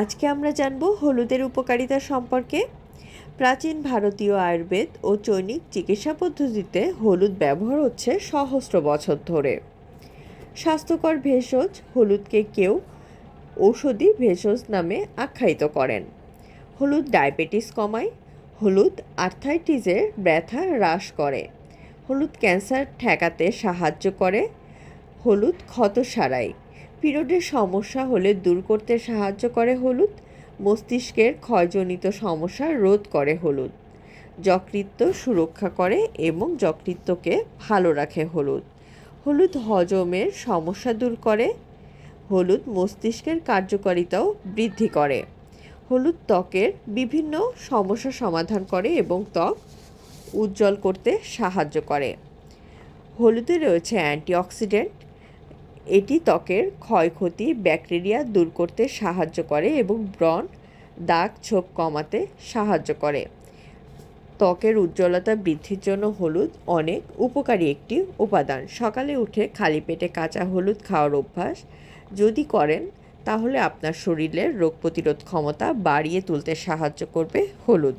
আজকে আমরা জানব হলুদের উপকারিতা সম্পর্কে। প্রাচীন ভারতীয় আয়ুর্বেদ ও চৈনিক চিকিৎসা পদ্ধতিতে হলুদ ব্যবহার হচ্ছে সহস্র বছর ধরে। স্বাস্থ্যকর ভেষজ হলুদকে কেউ ঔষধি ভেষজ নামে আখ্যায়িত করেন। হলুদ ডায়াবেটিস কমায়, হলুদ আর্থ্রাইটিসের ব্যথা হ্রাস করে, হলুদ ক্যান্সার ঠেকাতে সাহায্য করে, হলুদ ক্ষত সারায়, পিরিয়ডের সমস্যা হলে দূর করতে সাহায্য করে হলুদ, মস্তিষ্কের ক্ষয়জনিত সমস্যা রোধ করে হলুদ, যকৃৎ সুরক্ষা করে এবং যকৃৎকে ভালো রাখে হলুদ, হলুদ হজমের সমস্যা দূর করে, হলুদ মস্তিষ্কের কার্যকারিতাও বৃদ্ধি করে, হলুদ ত্বকের বিভিন্ন সমস্যা সমাধান করে এবং ত্বক উজ্জ্বল করতে সাহায্য করে। হলুদে রয়েছে অ্যান্টিঅক্সিডেন্ট, এটি ত্বকের ক্ষয়ক্ষতি ব্যাকটেরিয়া দূর করতে সাহায্য করে এবং ব্রণ দাগ ছোপ কমাতে সাহায্য করে। ত্বকের উজ্জ্বলতা বৃদ্ধির জন্য হলুদ অনেক উপকারী একটি উপাদান। সকালে উঠে খালি পেটে কাঁচা হলুদ খাওয়ার অভ্যাস যদি করেন তাহলে আপনার শরীরের রোগ প্রতিরোধ ক্ষমতা বাড়িয়ে তুলতে সাহায্য করবে হলুদ।